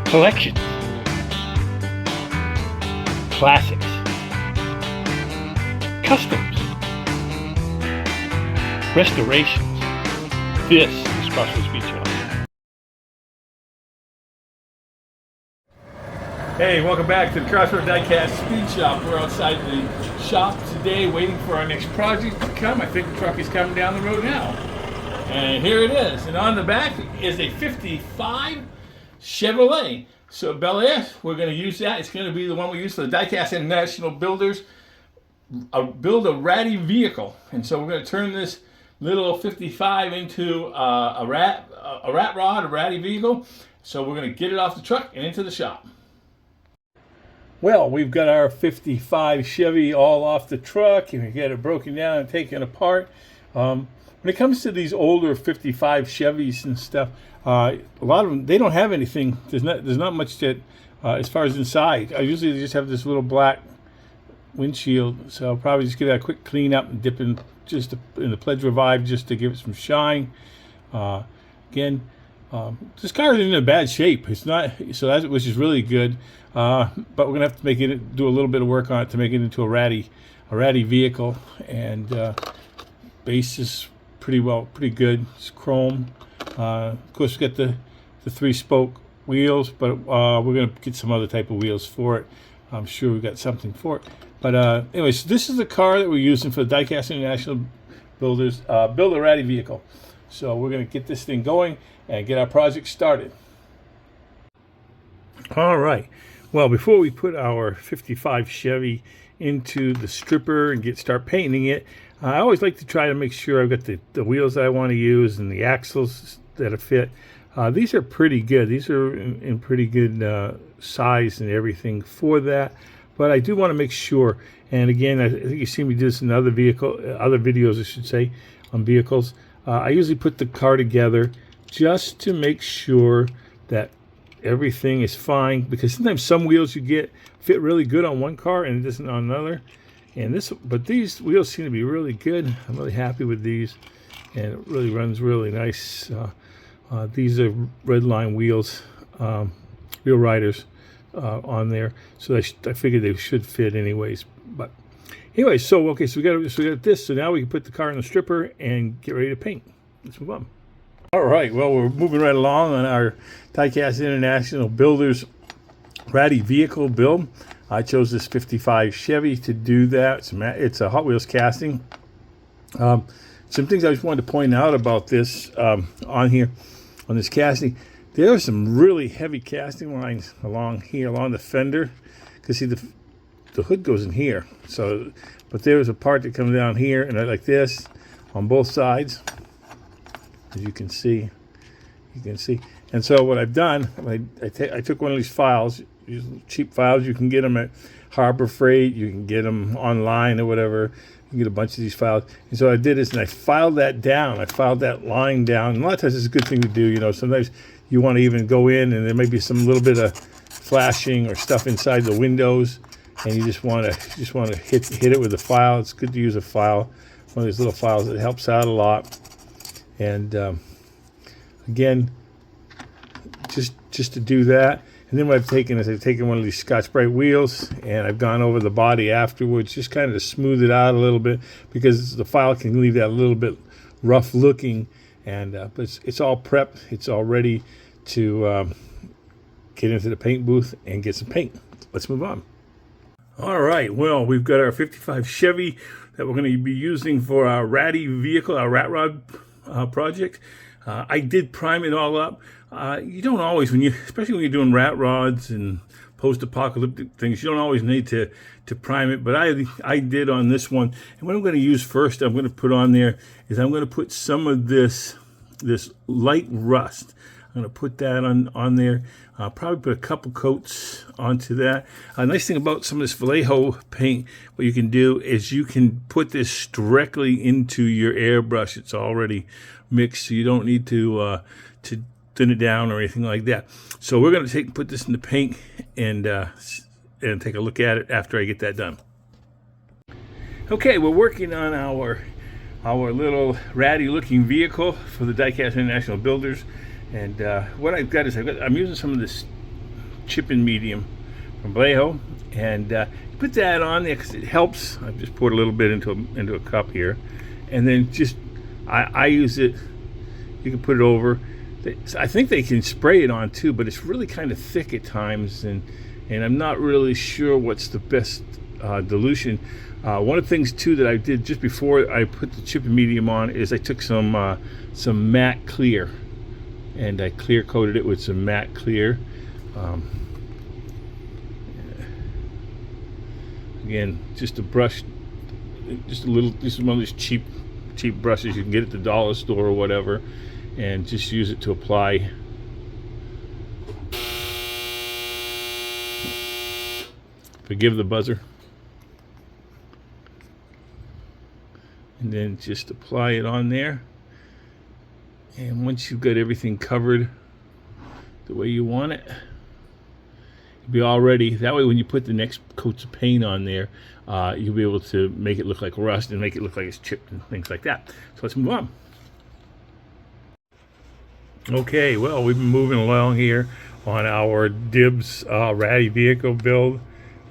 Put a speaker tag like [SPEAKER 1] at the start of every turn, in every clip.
[SPEAKER 1] collections, classics, customs, restorations. This is Crossroads Speed Shop. Hey, welcome back to the Crossroads Diecast Speed Shop. We're outside the shop today waiting for our next project to come. I think the truck is coming down the road now. And here it is. And on the back is a 55 Chevrolet. So Bel Air, we're going to use that. It's going to be the one we use for the Diecast International Builders. Build a Ratty Vehicle. And so we're going to turn this little 55 into a rat rod, a Ratty Vehicle. So we're going to get it off the truck and into the shop. Well, we've got our 55 Chevy all off the truck, and we get it broken down and taken apart. When it comes to these older 55 Chevys and stuff, a lot of them, they don't have anything. There's not much that, as far as inside. I usually just have this little black windshield, so I'll probably just give that a quick clean up and dip in just in the Pledge Revive just to give it some shine. Again, this car is in a bad shape. It's not, so that's, which is really good. But we're gonna have to do a little bit of work on it to make it into a ratty vehicle. And base is pretty good. It's chrome. Of course, we got the 3-spoke wheels, but we're gonna get some other type of wheels for it. I'm sure we got something for it. But anyways, this is the car that we're using for the Diecast International Builders build a ratty vehicle. So we're gonna get this thing going and get our project started. All right. Well, before we put our 55 Chevy into the stripper and start painting it, I always like to try to make sure I've got the wheels that I want to use and the axles that are fit. These are pretty good. These are in pretty good size and everything for that. But I do want to make sure. And again, I think you've seen me do this in other videos, I should say, on vehicles. I usually put the car together just to make sure that everything is fine, because sometimes some wheels you get fit really good on one car and it doesn't on another. But these wheels seem to be really good. I'm really happy with these, and it really runs really nice. These are Redline wheels, Real Riders on there, so I figured they should fit anyways. But anyway, so okay, so we got this. So now we can put the car in the stripper and get ready to paint. Let's move on. All right, well, we're moving right along on our Diecast International Builders Ratty Vehicle build. I chose this 55 Chevy to do that. It's a Hot Wheels casting. Some things I just wanted to point out about this on here, on this casting. There are some really heavy casting lines along here, along the fender. Because see, the hood goes in here. So, but there's a part that comes down here, and like this, on both sides. As you can see, and so what I've done, I took one of these files, these cheap files. You can get them at Harbor Freight, you can get them online or whatever. You can get a bunch of these files. And so I did this, and I filed that down. I filed that line down. And a lot of times it's a good thing to do. You know, sometimes you want to even go in, and there may be some little bit of flashing or stuff inside the windows, and you just want to hit it with a file. It's good to use a file, one of these little files. That helps out a lot. And again, just to do that. And then what I've taken is I've taken one of these Scotch-Brite wheels, and I've gone over the body afterwards, just kind of to smooth it out a little bit, because the file can leave that a little bit rough looking. And but it's all prepped. It's all ready to get into the paint booth and get some paint. Let's move on. All right, well, we've got our 55 Chevy that we're going to be using for our Ratty Vehicle, our rat rod project. I did prime it all up. You don't always, especially when you're doing rat rods and post-apocalyptic things, you don't always need to prime it, but I did on this one. And what I'm going to use first, I'm going to put on there, is I'm going to put some of this light rust. I'm going to put that on there. I'll probably put a couple coats onto that. A nice thing about some of this Vallejo paint, what you can do is you can put this directly into your airbrush. It's already mixed, so you don't need to thin it down or anything like that. So we're going to put this in the paint and take a look at it after I get that done. Okay, we're working on our little ratty looking vehicle for the Diecast International Builders. And what I've got is I'm using some of this chipping medium from Vallejo, and put that on there because it helps. I've just poured a little bit into a cup here, and then just I use it. You can put it over. I think they can spray it on too, but it's really kind of thick at times, and I'm not really sure what's the best dilution. One of the things too that I did just before I put the chipping medium on is I took some matte clear, and I clear coated it with some matte clear. Again, just a brush, just one of those cheap brushes you can get at the dollar store or whatever, and just use it to apply. Forgive the buzzer. And then just apply it on there. And once you've got everything covered the way you want it, you'll be all ready. That way when you put the next coats of paint on there, you'll be able to make it look like rust and make it look like it's chipped and things like that. So let's move on. Okay, well, we've been moving along here on our DIBs Ratty Vehicle build.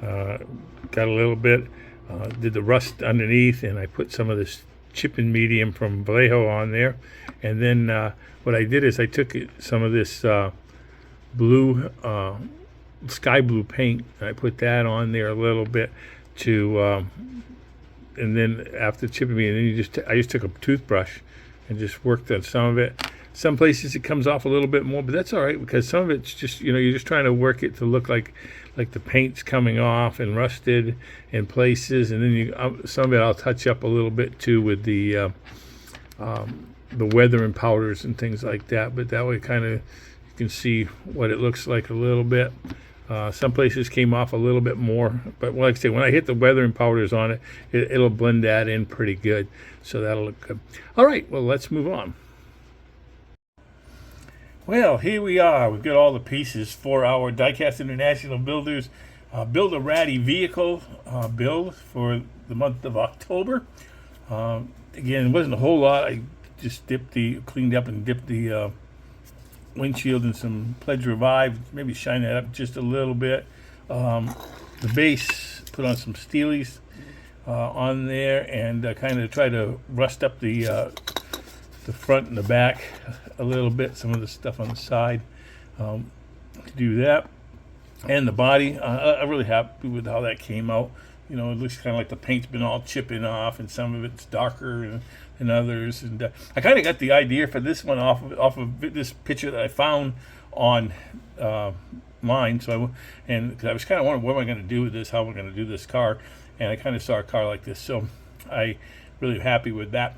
[SPEAKER 1] Got a little bit, did the rust underneath, and I put some of this chipping medium from Vallejo on there. And then what I did is I took some of this blue, sky blue paint, and I put that on there a little bit to, and then after chipping medium, then I just took a toothbrush and just worked on some of it. Some places it comes off a little bit more, but that's all right because some of it's just, you're just trying to work it to look like the paint's coming off and rusted in places, and then some of it I'll touch up a little bit too with the weathering powders and things like that. But that way, kind of, you can see what it looks like a little bit. Some places came off a little bit more, but like I say, when I hit the weathering powders on it, it'll blend that in pretty good. So that'll look good. All right, well, let's move on. Well, here we are. We've got all the pieces for our Diecast International Builders Build a Ratty Vehicle build for the month of October. Again, it wasn't a whole lot. I just cleaned up and dipped the windshield in some Pledge Revive, maybe shine that up just a little bit. The base, put on some Steelies on there, and kind of try to rust up the front and the back a little bit, some of the stuff on the side, to do that. And the body, I'm really happy with how that came out. It looks kind of like the paint's been all chipping off, and some of it's darker than others. And I kind of got the idea for this one off of this picture that I found on mine. So because I was kind of wondering what am I going to do with this, how am I going to do this car, and I kind of saw a car like this, so I really happy with that.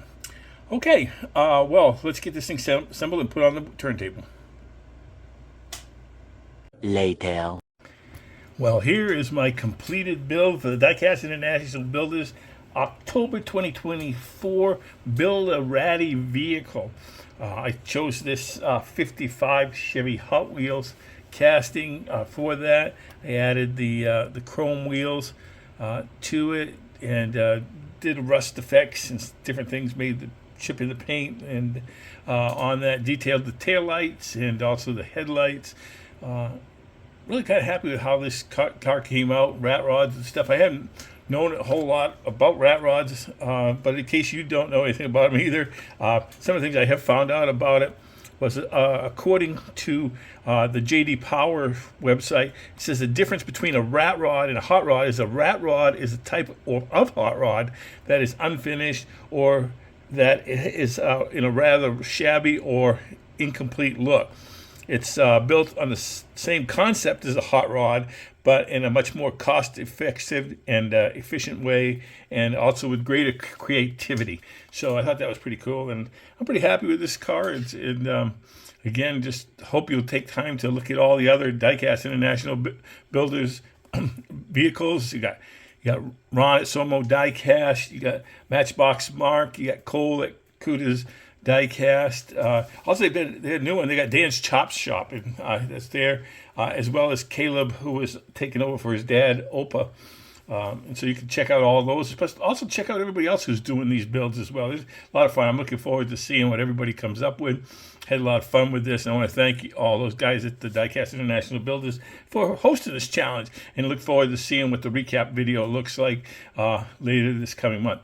[SPEAKER 1] Okay, well, let's get this thing assembled and put on the turntable.
[SPEAKER 2] Later.
[SPEAKER 1] Well, here is my completed build for the Diecast International Builders October 2024 Build a Ratty Vehicle. I chose this 55 Chevy Hot Wheels casting for that. I added the chrome wheels to it, and did rust effects and different things, made the chipping the paint, and on that detailed the tail lights and also the headlights. Really kind of happy with how this car came out, rat rods and stuff. I haven't known a whole lot about rat rods, but in case you don't know anything about them either, some of the things I have found out about it was, according to the JD Power website, it says the difference between a rat rod and a hot rod is a rat rod is a type of hot rod that is unfinished, or that is in a rather shabby or incomplete look. It's built on the same concept as a hot rod, but in a much more cost-effective and efficient way, and also with greater creativity. So I thought that was pretty cool, and I'm pretty happy with this car. Again, just hope you'll take time to look at all the other Diecast International Builders vehicles. You got Ron at Somo Diecast, you got Matchbox Mark, you got Cole at Kuda's Diecast. Also, they had a new one. They got Dan's Chop Shop, and that's there, as well as Caleb, who was taking over for his dad, Opa. And so you can check out all those, but also check out everybody else who's doing these builds as well. It's a lot of fun. I'm looking forward to seeing what everybody comes up with. Had a lot of fun with this, and I want to thank all those guys at the Diecast International Builders for hosting this challenge, and look forward to seeing what the recap video looks like later this coming month.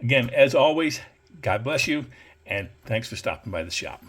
[SPEAKER 1] Again, as always, God bless you, and thanks for stopping by the shop.